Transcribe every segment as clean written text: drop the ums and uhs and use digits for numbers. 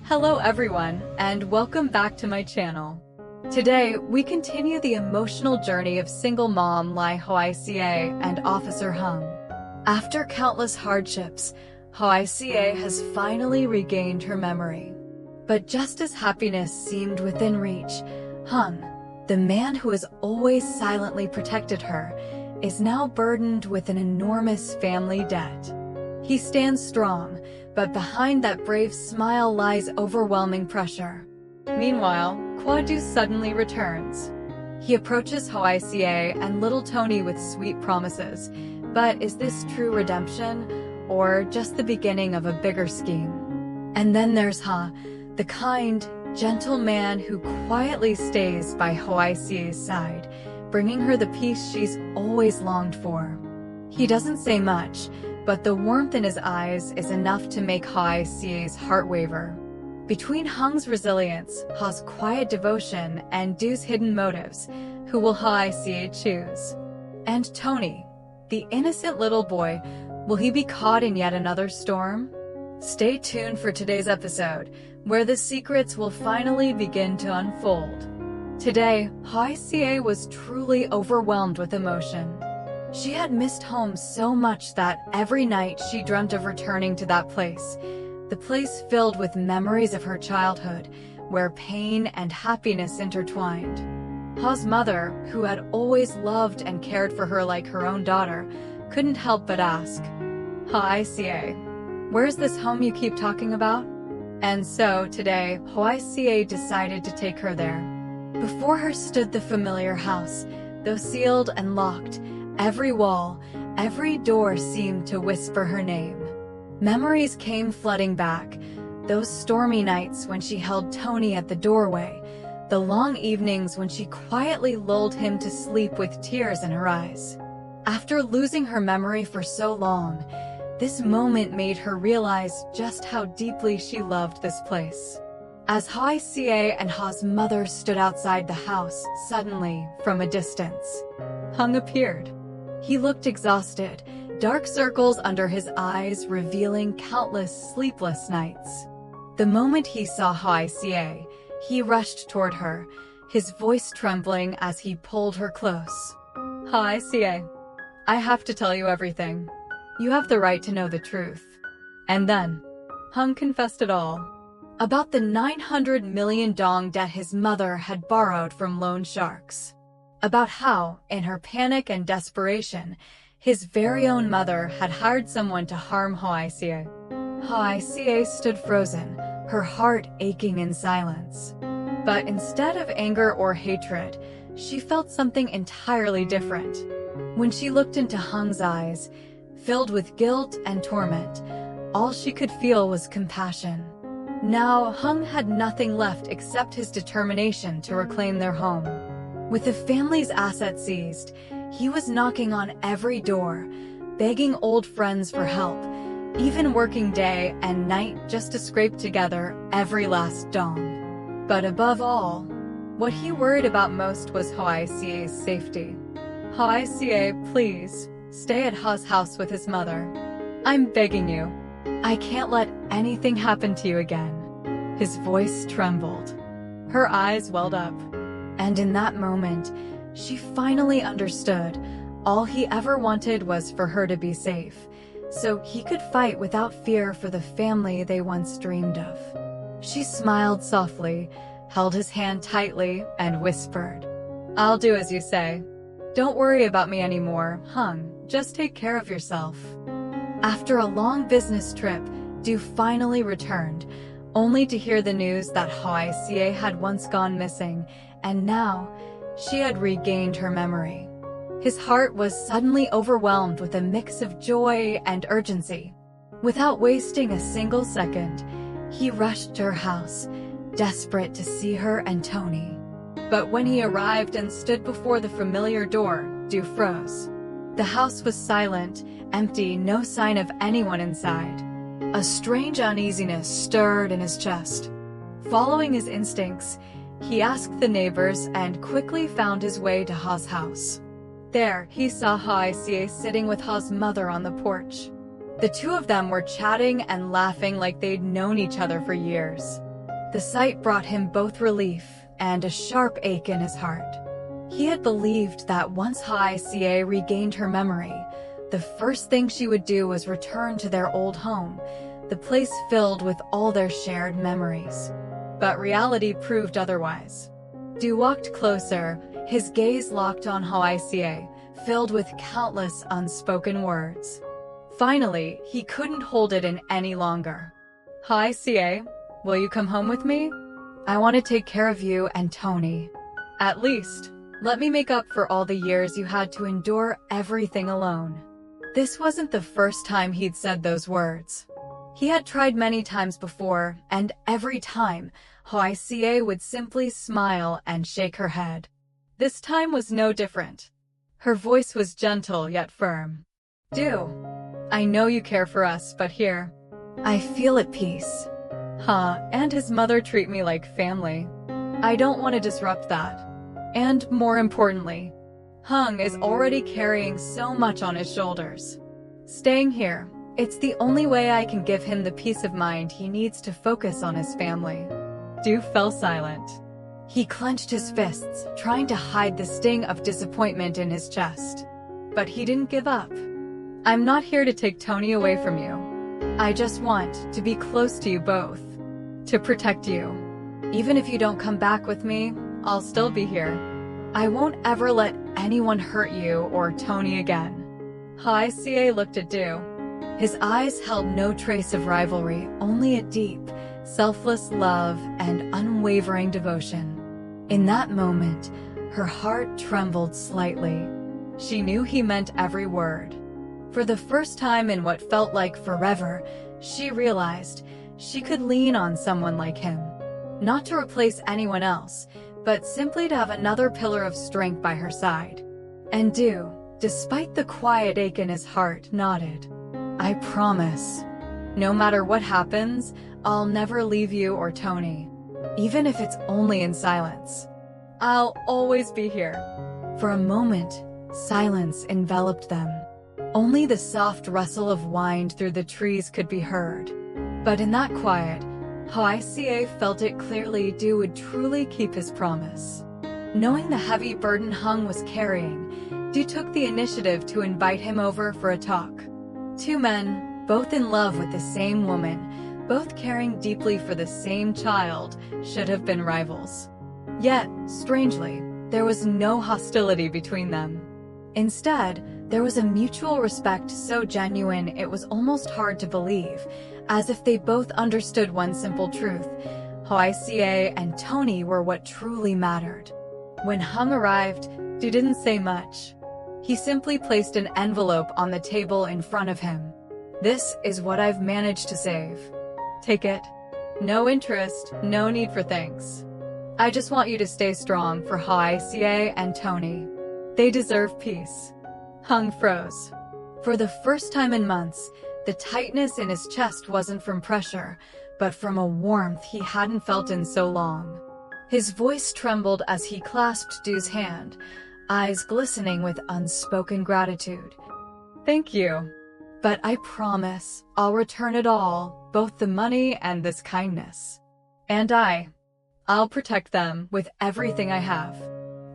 Hello everyone, and welcome back to my channel. Today, we continue the emotional journey of single mom Ly Hoai Ca and Officer Hùng. After countless hardships, Hoai Ca has finally regained her memory. But just as happiness seemed within reach, Hùng, the man who has always silently protected her, is now burdened with an enormous family debt. He stands strong, but behind that brave smile lies overwhelming pressure. Meanwhile, Quynh suddenly returns. He approaches Hoai Ca and little Tony with sweet promises. But is this true redemption, or just the beginning of a bigger scheme? And then there's Ha, the kind, gentle man who quietly stays by Hoai Ca's side, bringing her the peace she's always longed for. He doesn't say much, but the warmth in his eyes is enough to make Hoai Ca's heart waver. Between Hung's resilience, Ha's quiet devotion, and Du's hidden motives, who will Hoai Ca choose? And Tony, the innocent little boy, will he be caught in yet another storm? Stay tuned for today's episode, where the secrets will finally begin to unfold. Today, Hoai Ca was truly overwhelmed with emotion. She had missed home so much that every night she dreamt of returning to that place, the place filled with memories of her childhood, where pain and happiness intertwined. Ha's mother, who had always loved and cared for her like her own daughter, couldn't help but ask, "Hoai Ca, where's this home you keep talking about?" And so, today, Hoai Ca decided to take her there. Before her stood the familiar house, though sealed and locked. Every wall, every door seemed to whisper her name. Memories came flooding back. Those stormy nights when she held Tony at the doorway. The long evenings when she quietly lulled him to sleep with tears in her eyes. After losing her memory for so long, this moment made her realize just how deeply she loved this place. As Hoai Ca and Ha's mother stood outside the house, suddenly, from a distance, Hùng appeared. He looked exhausted, dark circles under his eyes revealing countless sleepless nights. The moment he saw Hoai Ca, he rushed toward her, his voice trembling as he pulled her close. "Hoai Ca, I have to tell you everything. You have the right to know the truth." And then, Hùng confessed it all. About the 900 million dong debt his mother had borrowed from loan sharks. About how, in her panic and desperation, his very own mother had hired someone to harm Hoai Ca. Hoai Ca stood frozen, her heart aching in silence. But instead of anger or hatred, she felt something entirely different. When she looked into Hung's eyes, filled with guilt and torment, all she could feel was compassion. Now, Hùng had nothing left except his determination to reclaim their home. With the family's assets seized, he was knocking on every door, begging old friends for help, even working day and night just to scrape together every last dong. But above all, what he worried about most was Hoai Ca's safety. "Hoai Ca, please, stay at Ha's house with his mother. I'm begging you. I can't let anything happen to you again." His voice trembled. Her eyes welled up. And in that moment, she finally understood. All he ever wanted was for her to be safe, so he could fight without fear for the family they once dreamed of. She smiled softly, held his hand tightly, and whispered, "I'll do as you say. Don't worry about me anymore, Hùng, just take care of yourself." After a long business trip, Du finally returned, only to hear the news that Hoai Ca had once gone missing, and now, she had regained her memory. His heart was suddenly overwhelmed with a mix of joy and urgency. Without wasting a single second, he rushed to her house, desperate to see her and Tony. But when he arrived and stood before the familiar door, Du froze. The house was silent, empty, no sign of anyone inside. A strange uneasiness stirred in his chest. Following his instincts, he asked the neighbors and quickly found his way to Ha's house. There, he saw Hoai Ca sitting with Ha's mother on the porch. The two of them were chatting and laughing like they'd known each other for years. The sight brought him both relief and a sharp ache in his heart. He had believed that once Hoai Ca regained her memory, the first thing she would do was return to their old home, the place filled with all their shared memories. But reality proved otherwise. Du walked closer, his gaze locked on Hoai Ca, filled with countless unspoken words. Finally, he couldn't hold it in any longer. "Hoai Ca, will you come home with me? I want to take care of you and Tony. At least, let me make up for all the years you had to endure everything alone." This wasn't the first time he'd said those words. He had tried many times before, and every time, Hoai Ca would simply smile and shake her head. This time was no different. Her voice was gentle yet firm. "Du, I know you care for us, but here, I feel at peace. And his mother treat me like family. I don't want to disrupt that. And more importantly, Hung is already carrying so much on his shoulders. Staying here, it's the only way I can give him the peace of mind he needs to focus on his family." Du fell silent. He clenched his fists, trying to hide the sting of disappointment in his chest. But he didn't give up. "I'm not here to take Tony away from you. I just want to be close to you both. To protect you. Even if you don't come back with me, I'll still be here. I won't ever let anyone hurt you or Tony again." Hoai Ca looked at Du. His eyes held no trace of rivalry, only a deep, selfless love and unwavering devotion. In that moment, her heart trembled slightly. She knew he meant every word. For the first time in what felt like forever, she realized she could lean on someone like him. Not to replace anyone else, but simply to have another pillar of strength by her side. And Du, despite the quiet ache in his heart, nodded. "I promise. No matter what happens, I'll never leave you or Tony. Even if it's only in silence. I'll always be here." For a moment, silence enveloped them. Only the soft rustle of wind through the trees could be heard. But in that quiet, Hoai Ca felt it clearly Du would truly keep his promise. Knowing the heavy burden Hung was carrying, Du took the initiative to invite him over for a talk. Two men, both in love with the same woman, both caring deeply for the same child, should have been rivals. Yet, strangely, there was no hostility between them. Instead, there was a mutual respect so genuine it was almost hard to believe, as if they both understood one simple truth: Hoai Ca and Tony were what truly mattered. When Hung arrived, Du didn't say much. He simply placed an envelope on the table in front of him. "This is what I've managed to save. Take it. No interest, no need for thanks. I just want you to stay strong for Hoai Ca and Tony. They deserve peace." Hung froze. For the first time in months, the tightness in his chest wasn't from pressure, but from a warmth he hadn't felt in so long. His voice trembled as he clasped Du's hand, eyes glistening with unspoken gratitude. "Thank you. But I promise I'll return it all, both the money and this kindness. And I'll protect them with everything I have."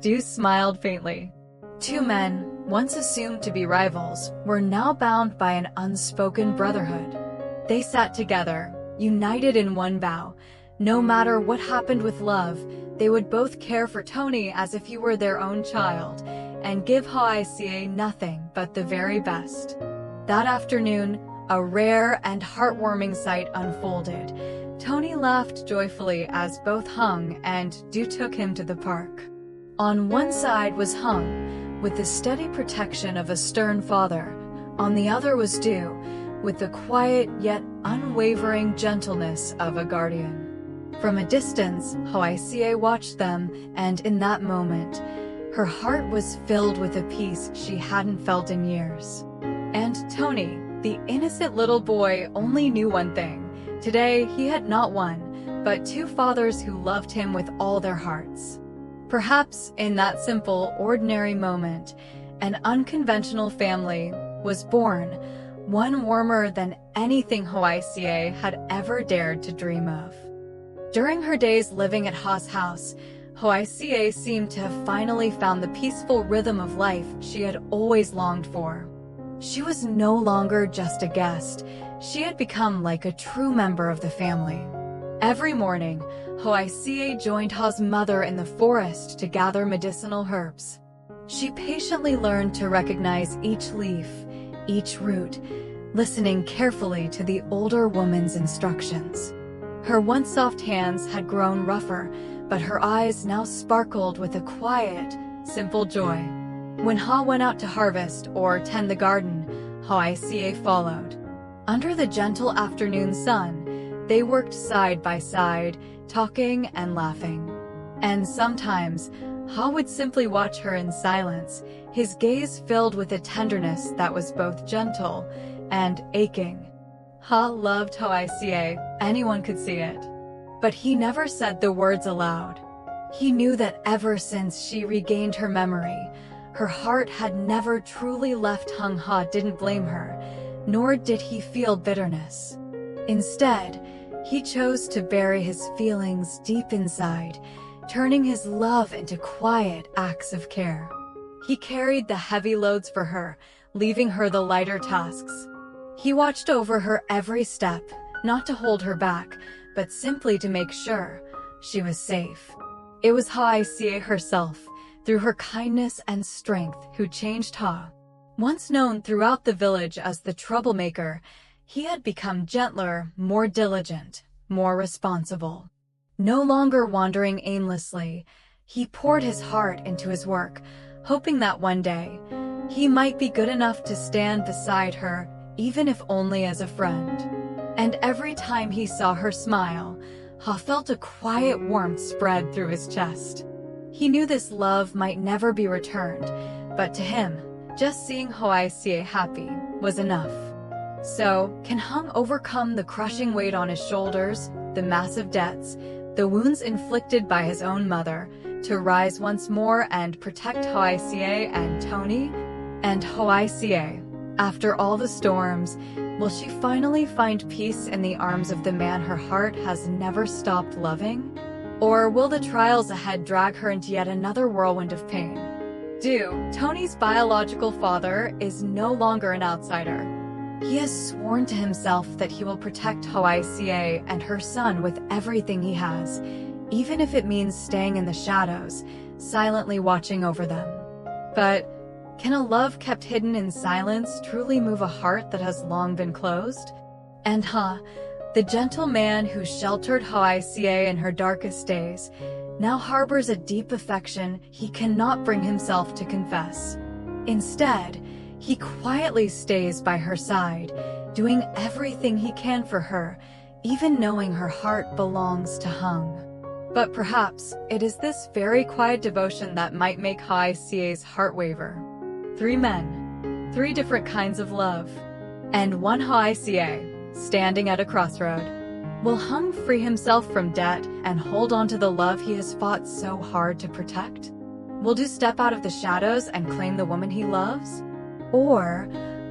Du smiled faintly. Two men, once assumed to be rivals, were now bound by an unspoken brotherhood. They sat together, united in one vow. No matter what happened with love, they would both care for Tony as if he were their own child, and give Hoai Ca nothing but the very best. That afternoon, a rare and heartwarming sight unfolded. Tony laughed joyfully as both Hung and Du took him to the park. On one side was Hung, with the steady protection of a stern father. On the other was Du, with the quiet yet unwavering gentleness of a guardian. From a distance, Hoai Ca watched them, and in that moment, her heart was filled with a peace she hadn't felt in years. And Tony, the innocent little boy, only knew one thing. Today, he had not one, but two fathers who loved him with all their hearts. Perhaps in that simple, ordinary moment, an unconventional family was born, one warmer than anything Hoai Ca had ever dared to dream of. During her days living at Ha's house, Hoai Ca seemed to have finally found the peaceful rhythm of life she had always longed for. She was no longer just a guest. She had become like a true member of the family. Every morning, Hoai Ca joined Ha's mother in the forest to gather medicinal herbs. She patiently learned to recognize each leaf, each root, listening carefully to the older woman's instructions. Her once soft hands had grown rougher, but her eyes now sparkled with a quiet, simple joy. When Ha went out to harvest or tend the garden, Hoai Ca followed. Under the gentle afternoon sun, they worked side by side, talking and laughing. And sometimes, Ha would simply watch her in silence, his gaze filled with a tenderness that was both gentle and aching. Ha loved Hoai Ca, anyone could see it. But he never said the words aloud. He knew that ever since she regained her memory, her heart had never truly left Hung. Ha didn't blame her, nor did he feel bitterness. Instead, he chose to bury his feelings deep inside, turning his love into quiet acts of care. He carried the heavy loads for her, leaving her the lighter tasks. He watched over her every step, not to hold her back, but simply to make sure she was safe. It was Hoai Ca herself, through her kindness and strength, who changed Ha. Once known throughout the village as the troublemaker, he had become gentler, more diligent, more responsible. No longer wandering aimlessly, he poured his heart into his work, hoping that one day he might be good enough to stand beside her, even if only as a friend. And every time he saw her smile, Ha felt a quiet warmth spread through his chest. He knew this love might never be returned, but to him, just seeing Hoai Ca happy was enough. So, can Hung overcome the crushing weight on his shoulders, the massive debts, the wounds inflicted by his own mother, to rise once more and protect Hoai Ca and Tony? And Hoai Ca, after all the storms, will she finally find peace in the arms of the man her heart has never stopped loving? Or will the trials ahead drag her into yet another whirlwind of pain? Tony's biological father is no longer an outsider. He has sworn to himself that he will protect Hoai Ca and her son with everything he has, even if it means staying in the shadows, silently watching over them. But can a love kept hidden in silence truly move a heart that has long been closed? And Ha, the gentle man who sheltered Hoai Ca in her darkest days, now harbors a deep affection he cannot bring himself to confess. Instead, he quietly stays by her side, doing everything he can for her, even knowing her heart belongs to Hung. But perhaps it is this very quiet devotion that might make Hoai Ca's heart waver. 3 men, 3 different kinds of love, and one Hoai Ca, standing at a crossroad. Will Hung free himself from debt and hold on to the love he has fought so hard to protect? Will Du step out of the shadows and claim the woman he loves? Or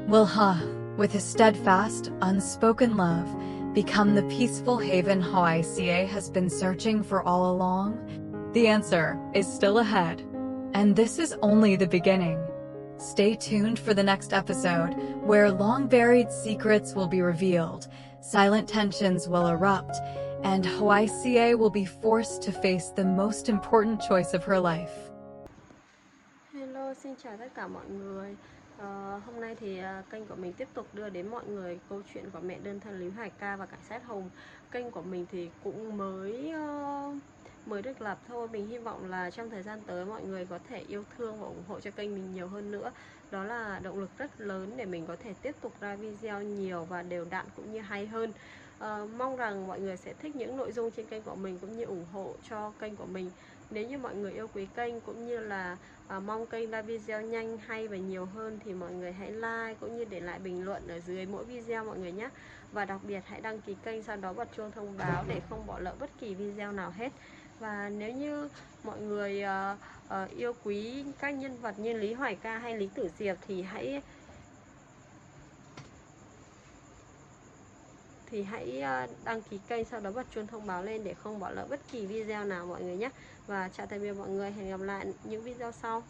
will Ha, with his steadfast, unspoken love, become the peaceful haven Hoai Ca has been searching for all along? The answer is still ahead, and this is only the beginning. Stay tuned for the next episode, where long-buried secrets will be revealed, silent tensions will erupt, and Hoai Ca will be forced to face the most important choice of her life. Hello, xin chào tất cả mọi người. Hôm nay thì kênh của mình tiếp tục đưa đến mọi người câu chuyện của mẹ đơn thân Ly Hoai Ca và cảnh sát Hùng. Kênh của mình thì cũng mới được lập thôi. Mình hy vọng là trong thời gian tới mọi người có thể yêu thương và ủng hộ cho kênh mình nhiều hơn nữa. Đó là động lực rất lớn để mình có thể tiếp tục ra video nhiều và đều đặn cũng như hay hơn. Mong rằng mọi người sẽ thích những nội dung trên kênh của mình cũng như ủng hộ cho kênh của mình. Nếu như mọi người yêu quý kênh cũng như là mong kênh ra video nhanh, hay và nhiều hơn thì mọi người hãy like cũng như để lại bình luận ở dưới mỗi video mọi người nhé. Và đặc biệt hãy đăng ký kênh, sau đó bật chuông thông báo để không bỏ lỡ bất kỳ video nào hết. Và nếu như mọi người yêu quý các nhân vật như Ly Hoai Ca hay lytudiep thì thì hãy đăng ký kênh, sau đó bật chuông thông báo lên để không bỏ lỡ bất kỳ video nào mọi người nhé. Và chào tạm biệt mọi người, hẹn gặp lại những video sau.